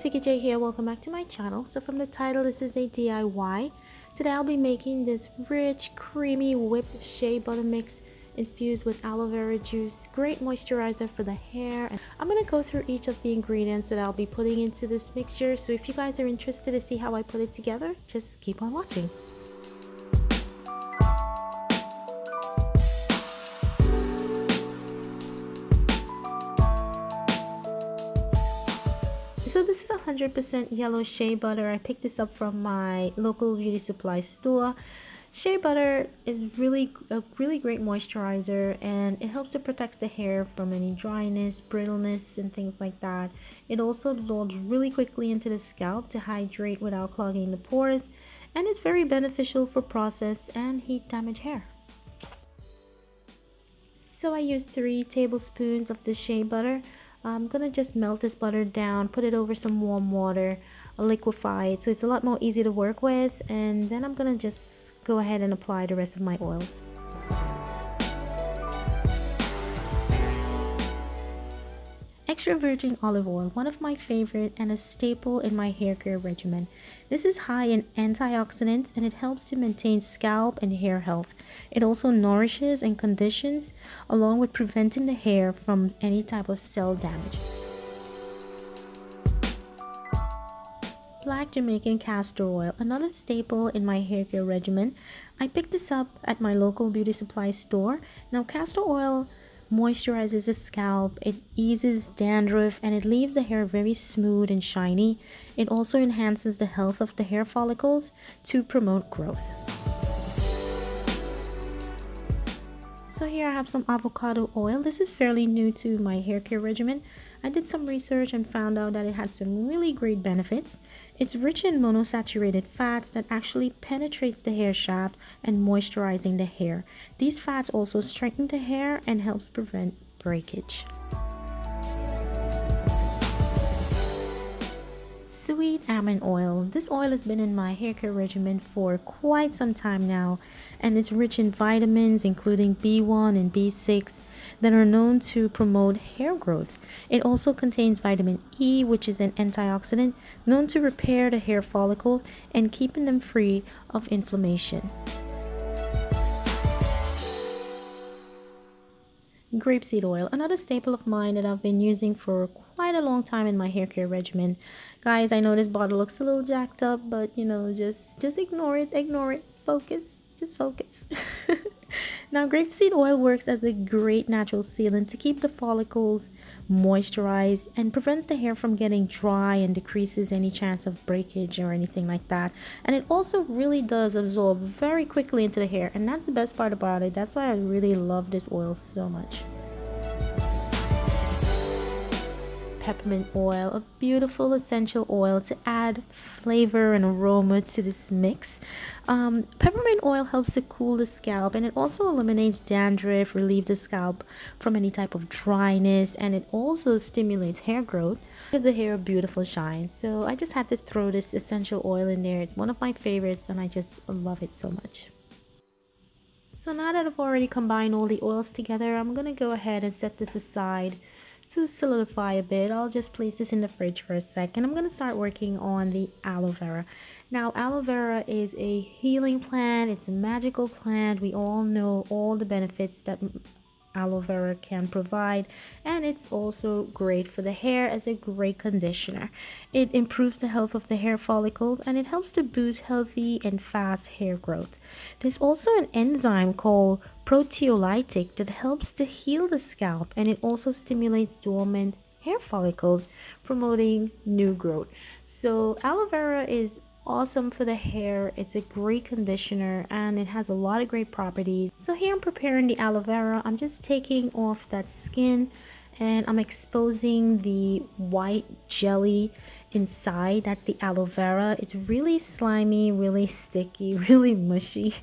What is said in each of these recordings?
beauties, VickyJ here. Welcome back to my channel. So from the title, this is a DIY. Today I'll be making this rich, creamy whipped shea butter mix infused with aloe vera juice. Great moisturizer for the hair. And I'm going to go through each of the ingredients that I'll be putting into this mixture. So if you guys are interested to see how I put it together, just keep on watching. So this is 100% yellow shea butter. I picked this up from my local beauty supply store. Shea butter is a really great moisturizer, and it helps to protect the hair from any dryness, brittleness, and things like that. It also absorbs really quickly into the scalp to hydrate without clogging the pores, and it's very beneficial for processed and heat damaged hair. So I used 3 tablespoons of the shea butter. I'm gonna just melt this butter down, put it over some warm water, liquefy it so it's a lot more easy to work with, and then I'm gonna just go ahead and apply the rest of my oils. Extra virgin olive oil, one of my favorite and a staple in my hair care regimen. This is high in antioxidants and it helps to maintain scalp and hair health. It also nourishes and conditions, along with preventing the hair from any type of cell damage. Black Jamaican castor oil, another staple in my hair care regimen. I picked this up at my local beauty supply store. Now, castor oil moisturizes the scalp, it eases dandruff, and it leaves the hair very smooth and shiny. It also enhances the health of the hair follicles to promote growth. So here I have some avocado oil. This is fairly new to my hair care regimen. I did some research and found out that it had some really great benefits. It's rich in monosaturated fats that actually penetrates the hair shaft and moisturizing the hair. These fats also strengthen the hair and helps prevent breakage. Sweet almond oil. This oil has been in my hair care regimen for quite some time now, and it's rich in vitamins including B1 and B6 that are known to promote hair growth. It also contains vitamin E, which is an antioxidant known to repair the hair follicle and keeping them free of inflammation. Grapeseed oil, another staple of mine that I've been using for quite a long time in my hair care regimen. Guys, I know this bottle looks a little jacked up, but you know, just ignore it, focus, just focus. Now, grapeseed oil works as a great natural sealant to keep the follicles moisturized and prevents the hair from getting dry and decreases any chance of breakage or anything like that. And it also really does absorb very quickly into the hair, and that's the best part about it. That's why I really love this oil so much. Peppermint oil, a beautiful essential oil to add flavor and aroma to this mix. Peppermint oil helps to cool the scalp, and it also eliminates dandruff, relieve the scalp from any type of dryness, and it also stimulates hair growth, give the hair a beautiful shine. So I just had to throw this essential oil in there. It's one of my favorites and I just love it so much. So now that I've already combined all the oils together, I'm gonna go ahead and set this aside to solidify a bit. I'll just place this in the fridge for a second. I'm going to start working on the aloe vera. Now, aloe vera is a healing plant. It's a magical plant. We all know all the benefits that aloe vera can provide, and it's also great for the hair as a great conditioner. It improves the health of the hair follicles, and it helps to boost healthy and fast hair growth. There's also an enzyme called proteolytic that helps to heal the scalp, and it also stimulates dormant hair follicles, promoting new growth. So aloe vera is awesome for the hair. It's a great conditioner and it has a lot of great properties. So here I'm preparing the aloe vera. I'm just taking off that skin and I'm exposing the white jelly inside. That's the aloe vera. It's really slimy, really sticky, really mushy.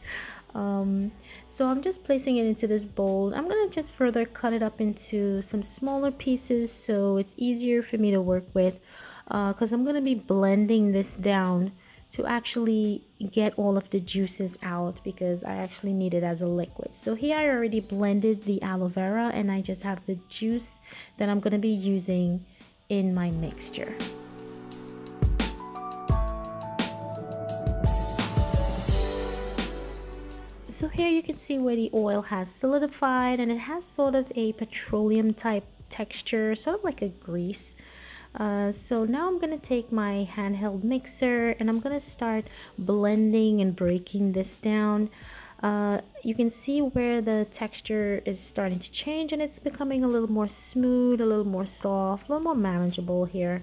So I'm just placing it into this bowl. I'm gonna just further cut it up into some smaller pieces so it's easier for me to work with, because I'm gonna be blending this down to actually get all of the juices out, because I actually need it as a liquid. So here I already blended the aloe vera and I just have the juice that I'm going to be using in my mixture. So here you can see where the oil has solidified, and it has sort of a petroleum type texture, sort of like a grease. So now I'm going to take my handheld mixer and I'm going to start blending and breaking this down. You can see where the texture is starting to change, and it's becoming a little more smooth, a little more soft, a little more manageable here.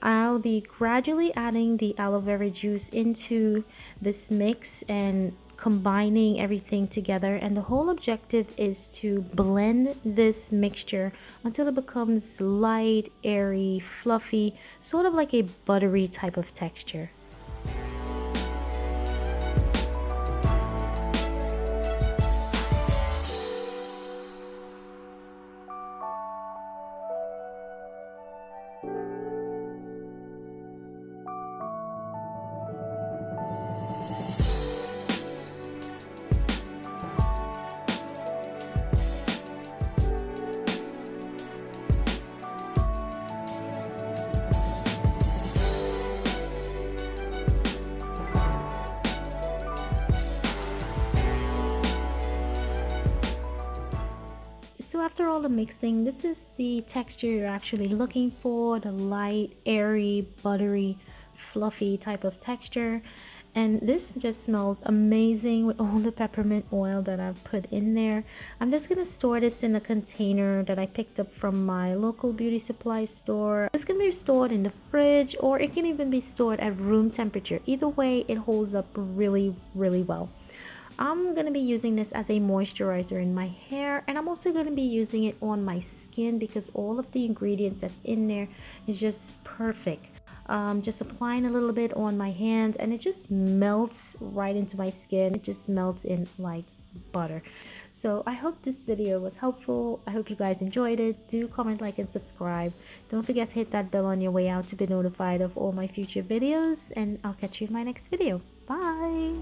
I'll be gradually adding the aloe vera juice into this mix and combining everything together, and the whole objective is to blend this mixture until it becomes light, airy, fluffy, sort of like a buttery type of texture. So after all the mixing, this is the texture you're actually looking for, the light, airy, buttery, fluffy type of texture. And this just smells amazing with all the peppermint oil that I've put in there. I'm just going to store this in a container that I picked up from my local beauty supply store. This can be stored in the fridge, or it can even be stored at room temperature. Either way, it holds up really, really well. I'm going to be using this as a moisturizer in my hair, and I'm also going to be using it on my skin because all of the ingredients that's in there is just perfect. Just applying a little bit on my hands, and it just melts right into my skin. It just melts in like butter. So I hope this video was helpful. I hope you guys enjoyed it. Do comment, like, and subscribe. Don't forget to hit that bell on your way out to be notified of all my future videos, and I'll catch you in my next video. Bye!